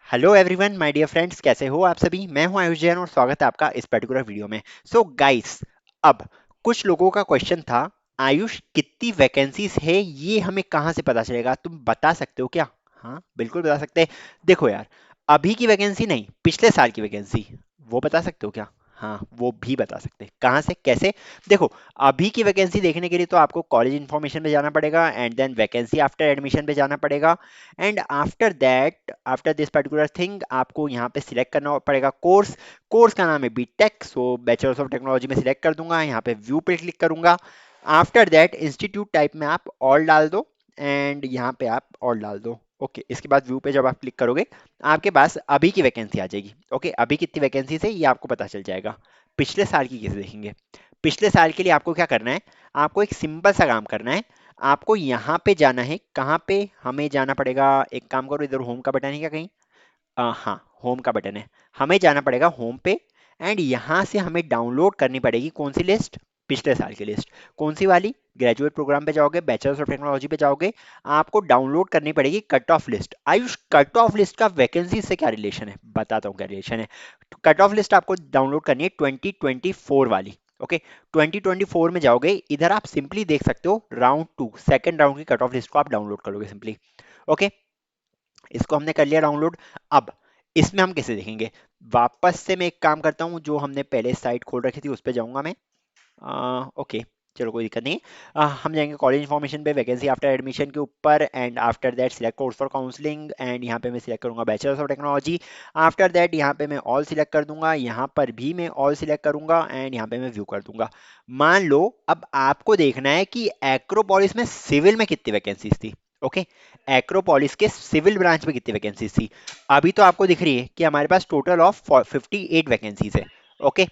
Hello everyone my dear friends, कैसे हो आप सभी। मैं हूं आयुष जैन और स्वागत है आपका इस पर्टिकुलर वीडियो में। सो गाइस, अब कुछ लोगों का क्वेश्चन था, आयुष कितनी वैकेंसीज है ये हमें कहाँ से पता चलेगा, तुम बता सकते हो क्या। हाँ बिल्कुल बता सकते हैं। देखो यार, अभी की वैकेंसी नहीं, पिछले साल की वैकेंसी, वो बता सकते हो क्या। हाँ वो भी बता सकते हैं, कहाँ से कैसे। देखो, अभी की वैकेंसी देखने के लिए तो आपको कॉलेज इन्फॉर्मेशन पे जाना पड़ेगा and then vacancy after admission पे जाना पड़ेगा। And after that, after this particular thing, आपको यहाँ पे सिलेक्ट करना पड़ेगा कोर्स। कोर्स का नाम है BTech, so bachelors of technology में सिलेक्ट कर दूंगा, यहाँ पे व्यू पे क्लिक करूंगा। आफ्टर दैट इंस्टीट्यूट टाइप में आप ऑल डाल दो एंड यहाँ पे आप ऑल डाल दो। ओके, इसके बाद व्यू पे जब आप क्लिक करोगे, आपके पास अभी की वैकेंसी आ जाएगी। ओके, अभी कितनी वैकेंसी है ये आपको पता चल जाएगा। पिछले साल की कैसे देखेंगे। पिछले साल के लिए आपको क्या करना है, आपको एक सिंपल सा काम करना है। आपको यहाँ पे जाना है, कहाँ पे हमें जाना पड़ेगा, एक काम करो, इधर होम का बटन है क्या कहीं। हाँ, होम का बटन है। हमें जाना पड़ेगा होम पे एंड यहाँ से हमें डाउनलोड करनी पड़ेगी कौन सी लिस्ट, पिछले साल की लिस्ट। कौन सी वाली, ग्रेजुएट प्रोग्राम पे जाओगे, बैचलर्स ऑफ टेक्नोलॉजी पे जाओगे, आपको डाउनलोड करनी पड़ेगी cut off list. Ayush cut off list का वैकेंसी से क्या रिलेशन है, बताता हूँ क्या रिलेशन है। कट ऑफ लिस्ट आपको डाउनलोड करनी है 2024 वाली। ओके, 2024 में जाओगे, इधर आप सिंपली देख सकते हो राउंड टू, सेकेंड राउंड की कट ऑफ लिस्ट को आप डाउनलोड करोगे सिंपली। ओके, इसको हमने कर लिया डाउनलोड। अब इसमें हम कैसे देखेंगे, वापस से मैं एक काम करता हूँ, जो हमने पहले साइट खोल रखी थी उस पर जाऊंगा मैं। ओके, चलो कोई दिक्कत नहीं। हम जाएंगे कॉलेज इन्फॉर्मेशन पे, वैकेंसी आफ्टर एडमिशन के ऊपर and after that select course for counselling and यहाँ पे मैं सिलेक्ट करूंगा bachelors of technology. After that यहाँ पे मैं ऑल सिलेक्ट कर दूंगा, यहाँ पर भी मैं ऑल सिलेक्ट करूंगा एंड यहाँ पे मैं व्यू कर दूंगा। मान लो अब आपको देखना है कि एक्रोपोलिस में सिविल में कितनी वैकेंसीज थी। ओके, एक्रोपोलिस के सिविल ब्रांच में कितनी वैकेंसीज थी। अभी तो आपको दिख रही है कि हमारे पास टोटल ऑफ 58 वैकेंसीज है। ओके,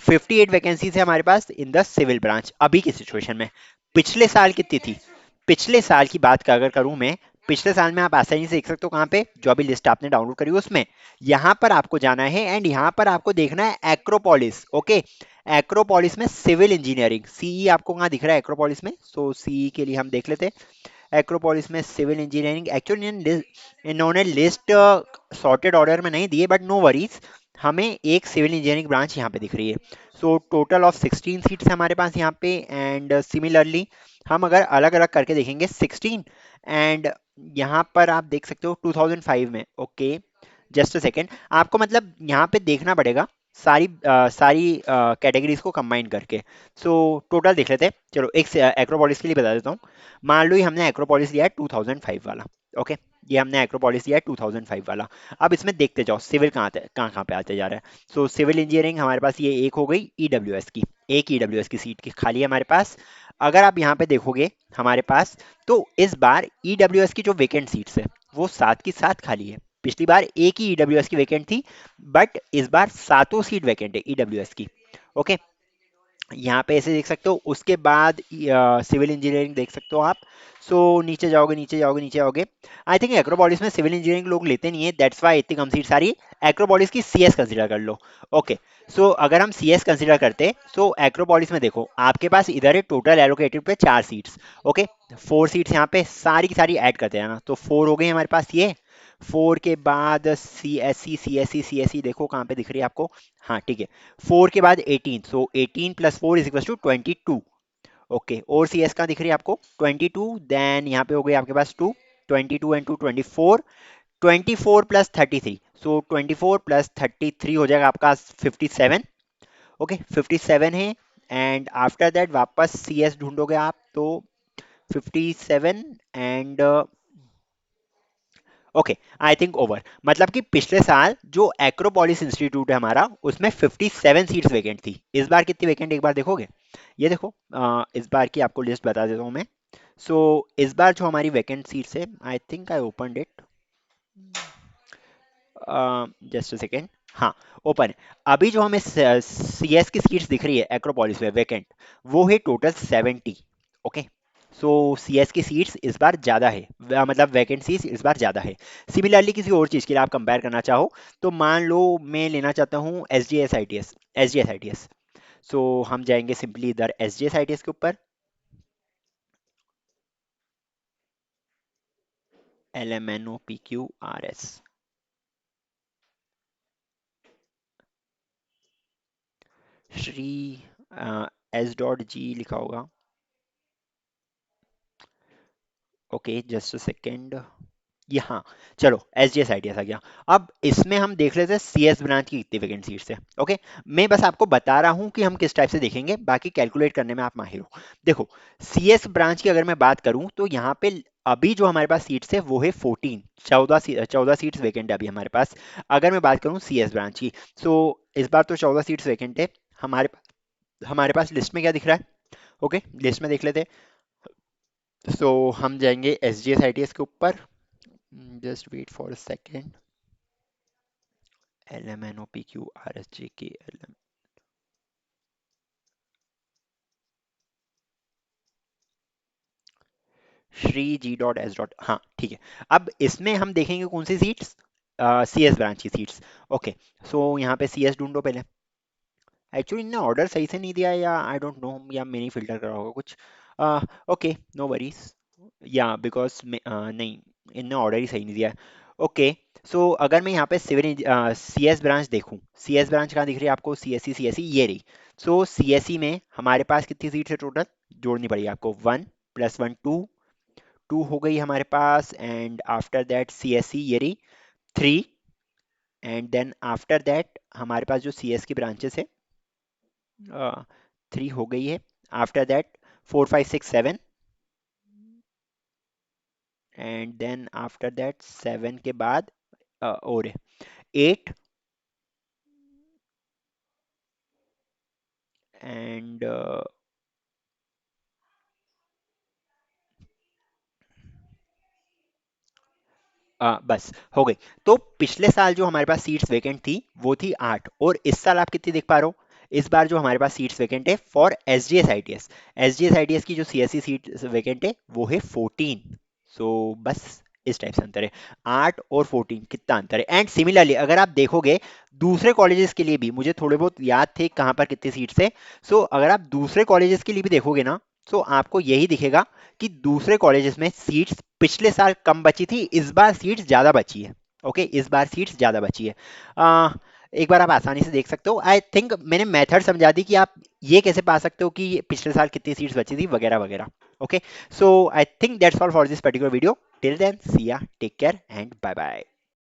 58 वैकेंसीज है हमारे पास इन द सिविल ब्रांच अभी की सिचुएशन में। पिछले साल कितनी थी, पिछले साल की बात का अगर करूं मैं, पिछले साल में आप आसानी से देख सकते हो कहाँ पे, जो अभी लिस्ट आपने डाउनलोड करी है उसमें। यहाँ पर आपको जाना है एंड यहाँ पर आपको देखना है एक्रोपोलिस। ओके, एक्रोपोलिस में सिविल इंजीनियरिंग सीई आपको कहाँ दिख रहा है एक्रोपोलिस में, सो सीई के लिए हम देख लेते हैं। एक्रोपोलिस में सिविल इंजीनियरिंग, एक्चुअली इन्होंने लिस्ट सॉर्टेड ऑर्डर में नहीं दी है बट नो वरीज, हमें एक सिविल इंजीनियरिंग ब्रांच यहाँ पे दिख रही है। सो टोटल ऑफ 16 सीट्स है हमारे पास यहाँ पे एंड सिमिलरली हम अगर अलग अलग करके देखेंगे 16 एंड यहाँ पर आप देख सकते हो 2005 में। ओके, जस्ट अ सेकेंड, आपको मतलब यहाँ पे देखना पड़ेगा सारी कैटेगरीज को कंबाइन करके। सो टोटल देख लेते हैं, चलो एक एक्रोपोलिस के लिए बता देता हूँ। मान लो ये हमने एक्रोपोलिस लिया है 2005 वाला। ओके, ये हमने एक्रोपोलिस लिया है 2005 वाला। अब इसमें देखते जाओ सिविल कहाँ कहाँ पे आते जा रहा है। सो सिविल इंजीनियरिंग हमारे पास ये एक हो गई ईडब्ल्यूएस की, एक ईडब्ल्यूएस की सीट की खाली है हमारे पास। अगर आप यहाँ पे देखोगे हमारे पास, तो इस बार ईडब्ल्यूएस की जो वेकेंट सीट्स है वो 7 की 7 खाली है। पिछली बार एक ही ईडब्ल्यूएस की वैकेंट थी बट इस बार सातों सीट वैकेंट है ईडब्ल्यूएस की। ओके, यहाँ पे ऐसे देख सकते हो, उसके बाद सिविल इंजीनियरिंग देख सकते हो आप। सो नीचे जाओगे नीचे जाओगे नीचे जाओगे, आई थिंक एक्रोपोलिस में सिविल इंजीनियरिंग लोग लेते नहीं है, दैट्स वाई इतनी कम सीट सारी। एक्रोपोलिस की सीएस कंसीडर कर लो। ओके, सो अगर हम सीएस कंसीडर करते, सो एक्रोपोलिस में देखो आपके पास इधर है टोटल एलोकेटेड पे 4 सीट्स। ओके, 4 सीट्स यहाँ पे सारी की सारी ऐड करते हैं ना, तो 4 हो गई हमारे पास ये। 4 के बाद सी एस सी देखो कहाँ पे दिख रही है आपको। हाँ ठीक है, 4 के बाद 18, so 18 plus 4 is equal to 22। Okay, और सी एस का दिख रही है आपको 22, देन यहाँ पे हो गई आपके पास 2, 22 एंड 2 24, 24 प्लस 33, सो 24 प्लस 33 हो जाएगा आपका 57। ओके, 57 है एंड आफ्टर दैट वापस सी एस ढूंढोगे आप तो 57 and okay, I think over, मतलब कि पिछले साल जो एक्रोपोलिस इंस्टीट्यूट है हमारा उसमें 57 सीट्स वेकेंट थी। इस बार कितनी वेकेंट एक बार देखोगे, ये देखो इस बार की आपको लिस्ट बता देता हूँ मैं। सो इस बार जो हमारी वैकेंट सीट्स है, I think I opened it, just a second. हाँ, ओपन है। अभी जो हमें सी एस की सीट्स दिख रही है एक्रोपोलिस में वैकेंट, वो है टोटल 70। ओके, सो सी एस की सीट्स इस बार ज़्यादा है, मतलब वैकेंसीज इस बार ज़्यादा है। सिमिलरली किसी और चीज़ के लिए आप कंपेयर करना चाहो, तो मान लो मैं लेना चाहता हूँ S D S I T S, S D S I T S. So हम जाएंगे सिंपली इधर S D S I T S के ऊपर, L M N O P Q R S. Shri S dot G लिखा होगा। Okay just a second, यहाँ चलो S G S I T S आ गया। अब इसमें हम देख लेते हैं सी एस ब्रांच की कितनी वैकेंट सीट्स है। ओके, मैं बस आपको बता रहा हूँ कि हम किस टाइप से देखेंगे, बाकी कैलकुलेट करने में आप माहिर हो। देखो सी एस ब्रांच की अगर मैं बात करूँ तो यहाँ पे अभी जो हमारे पास सीट्स है वो है 14, 14 सीट्स वैकेंट है अभी हमारे पास। अगर मैं बात करूँ सी एस ब्रांच की, सो इस बार तो 14 सीट्स वैकेंट है हमारे पास लिस्ट में क्या दिख रहा है। ओके लिस्ट में देख लेते हैं। सो हम जाएंगे S G S I T S के ऊपर, just wait for a second. L M N O P Q R S J K L M, Shri G dot S dot, हाँ ठीक है। अब इसमें हम देखेंगे कौन सी सीट्स, सी एस ब्रांच की सीट्स। ओके सो यहाँ पे सी एस ढूंढो पहले। एक्चुअली इनने ऑर्डर सही से नहीं दिया है, या आई डोंट नो, या मैंने फिल्टर करा होगा कुछ। ओके नो वरीज, या बिकॉज नहीं, इनने ऑर्डर ही सही नहीं दिया है। ओके सो अगर मैं यहाँ पे सिविल सी एस ब्रांच देखूँ, सी एस ब्रांच कहाँ दिख रही है आपको, सी एस सी ये रही। सो सी एस सी में हमारे पास कितनी सीट्स है टोटल, जोड़नी पड़ेगी आपको, 1 + 1 2, 2 हो गई हमारे पास, and after that C S C ये रही 3, एंड देन आफ्टर दैट हमारे पास जो सी एस की ब्रांचेस है 3 हो गई है। After that 4 5 6 7, and then after that 7 के बाद और 8, एंड बस हो गई। तो पिछले साल जो हमारे पास सीट्स वेकेंट थी वो थी 8, और इस साल आप कितनी देख पा रहे हो, इस बार जो हमारे पास सीट्स वेकेंट है for S G S I T S, S G S I T S की जो C S C seat vacant है वो है 14। सो बस इस टाइप से अंतर है, 8 और 14 कितना अंतर है। एंड सिमिलरली अगर आप देखोगे दूसरे कॉलेजेस के लिए भी, मुझे थोड़े बहुत याद थे कहाँ पर कितनी सीट्स है। सो अगर आप दूसरे कॉलेजेस के लिए भी देखोगे ना, तो आपको यही दिखेगा कि दूसरे कॉलेजेस में सीट्स पिछले साल कम बची थी, इस बार सीट्स ज़्यादा बची है। ओके इस बार सीट्स ज़्यादा बची है। आ, एक बार आप आसानी से देख सकते हो, आई थिंक मैंने मेथड समझा दी कि आप ये कैसे पा सकते हो कि पिछले साल कितनी सीट्स बची थी वगैरह वगैरह। Okay so I think that's all for this particular video, till then see ya, take care and bye bye.